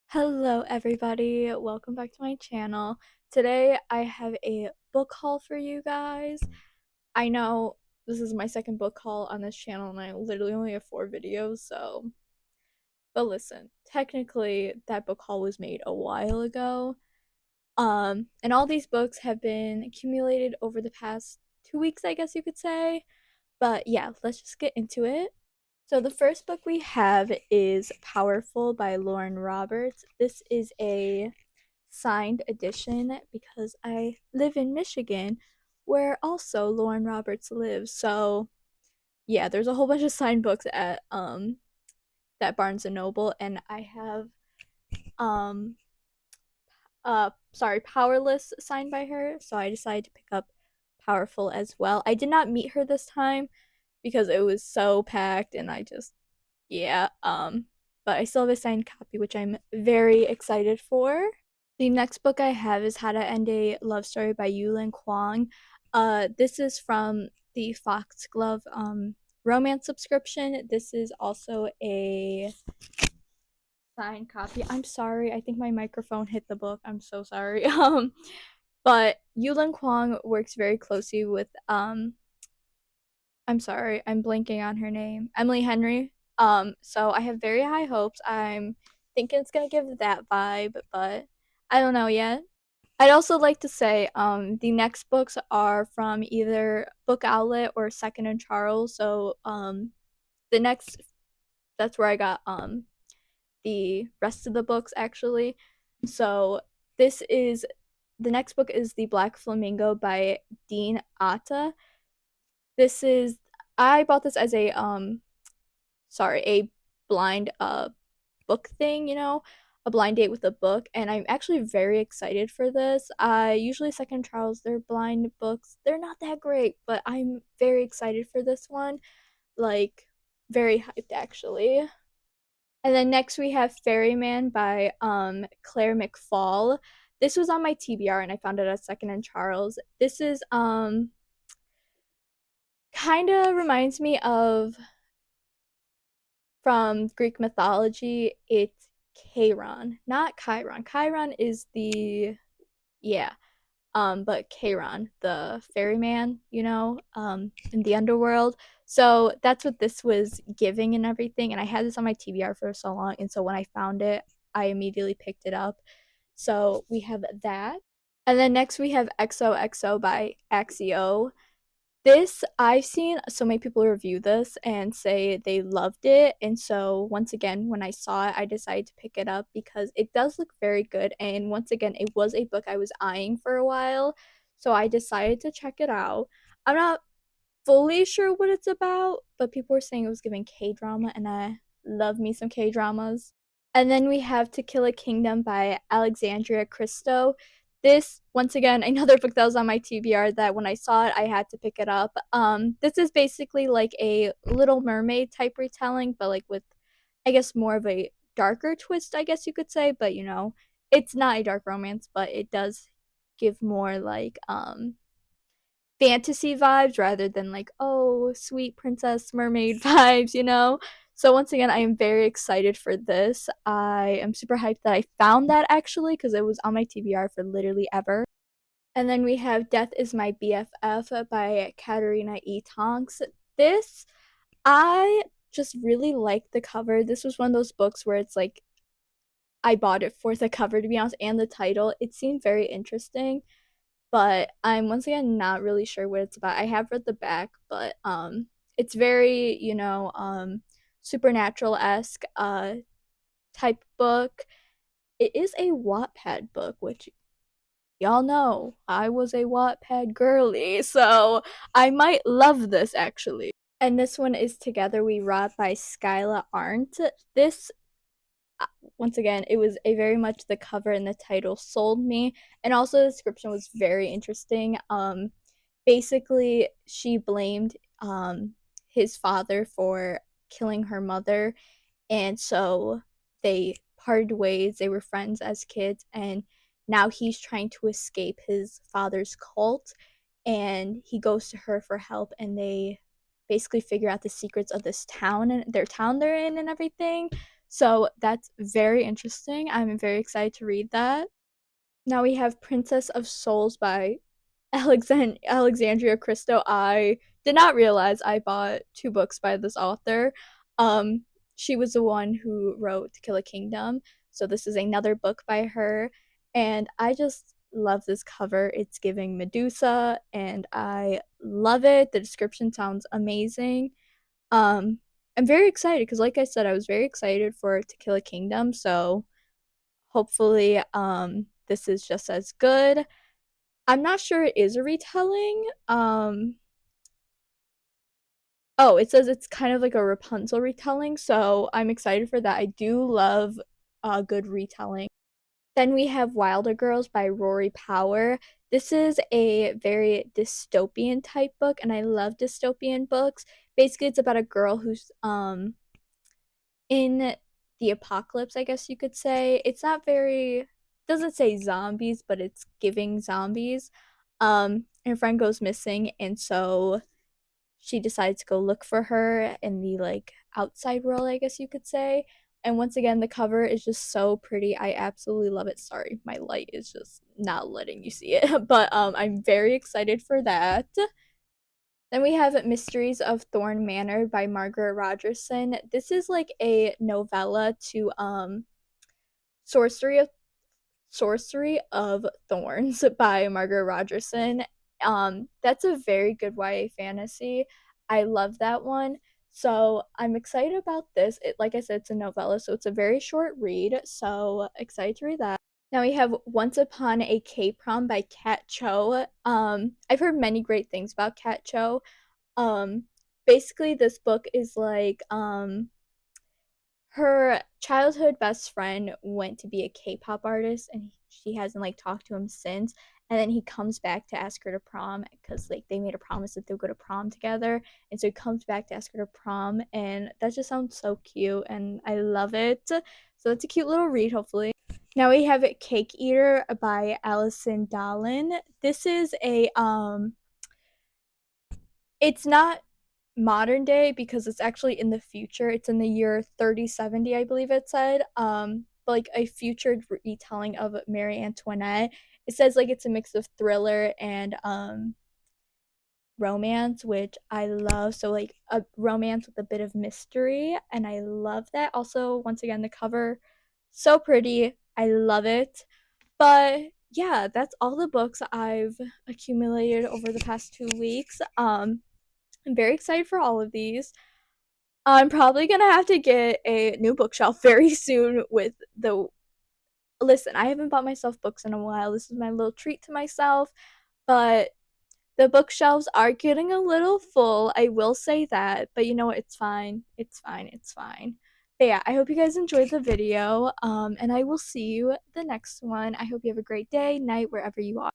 Hello everybody, welcome back to my channel. Today I have a book haul for you guys. I know this is my second book haul on this channel and I literally only have 4 videos, but listen, technically that book haul was made a while ago. And all these books have been accumulated over the past 2 weeks, I guess you could say. But yeah, let's just get into it. So the first book we have is Powerful by Lauren Roberts. This is a signed edition because I live in Michigan, where also Lauren Roberts lives. So yeah, there's a whole bunch of signed books at that Barnes and Noble, and I have um Powerless signed by her, so I decided to pick up Powerful as well. I did not meet her this time because it was so packed and I just yeah, but I still have a signed copy, which I'm very excited for. The next book I have is How to End a Love Story by Yulin Kwong. This is from the Foxglove romance subscription. This is also a signed copy. I'm sorry, I think my microphone hit the book. I'm so sorry. But Yulin Kwong works very closely with I'm sorry, I'm blanking on her name. Emily Henry. So I have very high hopes. I'm thinking it's gonna give that vibe, but I don't know yet. I'd also like to say, the next books are from either Book Outlet or Second and Charles. So, the next that's where I got the rest of the books actually. So this is the next book is The Black Flamingo by Dean Atta. This is I bought this as a blind book thing, a blind date with a book, and I'm actually very excited for this. I usually Second Charles their blind books. They're not that great, but I'm very excited for this one. Like very hyped actually. And then next we have Ferryman by Claire McFall. This was on my TBR and I found it at Second and Charles. This is kind of reminds me of from Greek mythology. It's Chiron, not Chiron. Chiron is the yeah, but Chiron, the ferryman, in the underworld. So that's what this was giving and everything. And I had this on my TBR for so long, and so when I found it, I immediately picked it up. So we have that. And then next we have XOXO by Axio. This I've seen so many people review this and say they loved it, and so once again, when I saw it, I decided to pick it up because it does look very good, and once again, it was a book I was eyeing for a while, so I decided to check it out. I'm not fully sure what it's about, but people were saying it was giving K-drama, and I love me some K-dramas. And then we have To Kill a Kingdom by Alexandria Christo. This, once again, another book that was on my TBR that when I saw it, I had to pick it up. This is basically like a Little Mermaid type retelling, but like with, I guess, more of a darker twist, I guess you could say. But it's not a dark romance, but it does give more like fantasy vibes rather than like, oh, sweet princess mermaid vibes. So once again, I am very excited for this. I am super hyped that I found that actually because it was on my TBR for literally ever. And then we have Death is My BFF by Katerina E. Tonks. This, I just really like the cover. This was one of those books where it's like, I bought it for the cover to be honest, and the title. It seemed very interesting, but I'm once again not really sure what it's about. I have read the back, but it's very, supernatural-esque type book. It is a Wattpad book, which y'all know I was a Wattpad girly, so I might love this actually. And this one is Together We Rot by Skyla Arndt. This once again, it was a very much the cover and the title sold me, and also the description was very interesting. Basically, she blamed his father for killing her mother, and so they parted ways. They were friends as kids, and now he's trying to escape his father's cult, and he goes to her for help, and they basically figure out the secrets of this town and their town they're in and everything. So that's very interesting. I'm very excited to read that. Now we have Princess of Souls by Alexandria Christo. I did not realize I bought two books by this author. Um, she was the one who wrote To Kill a Kingdom. So this is another book by her. And I just love this cover. It's giving Medusa, and I love it. The description sounds amazing. Um, I'm very excited because, like I said, I was very excited for To Kill a Kingdom. So hopefully, this is just as good. I'm not sure it is a retelling. Oh, it says it's kind of like a Rapunzel retelling, so I'm excited for that. I do love a good retelling. Then we have Wilder Girls by Rory Power. This is a very dystopian type book, and I love dystopian books. Basically, it's about a girl who's in the apocalypse, I guess you could say. It's not very doesn't say zombies, but it's giving zombies. Her friend goes missing, and so she decides to go look for her in the like outside world, I guess you could say. And once again, the cover is just so pretty. I absolutely love it. Sorry, my light is just not letting you see it, but I'm very excited for that. Then we have Mysteries of Thorn Manor by Margaret Rogerson. This is like a novella to Sorcery of Sorcery of Thorns by Margaret Rogerson. That's a very good YA fantasy. I love that one. So I'm excited about this. Like I said, it's a novella, so it's a very short read. So excited to read that. Now we have Once Upon a K-Prom by Kat Cho. I've heard many great things about Kat Cho. Um, Basically, this book is like her childhood best friend went to be a K-pop artist, and she hasn't like talked to him since. And then he comes back to ask her to prom because like they made a promise that they'll go to prom together. And so he comes back to ask her to prom, and that just sounds so cute, and I love it. So it's a cute little read, hopefully. Now we have Cake Eater by Allison Dolan. This is a it's not modern day because it's actually in the future. It's in the year 3070, I believe it said. But like a future retelling of Marie Antoinette. It says like it's a mix of thriller and romance, which I love. So like a romance with a bit of mystery, and I love that. Also, once again, the cover so pretty. I love it. But yeah, that's all the books I've accumulated over the past 2 weeks. I'm very excited for all of these. I'm probably gonna have to get a new bookshelf very soon with the listen, I haven't bought myself books in a while. This is my little treat to myself, but the bookshelves are getting a little full. I will say that, but you know what? It's fine. It's fine. It's fine. But yeah, I hope you guys enjoyed the video. And I will see you the next one. I hope you have a great day, night, wherever you are.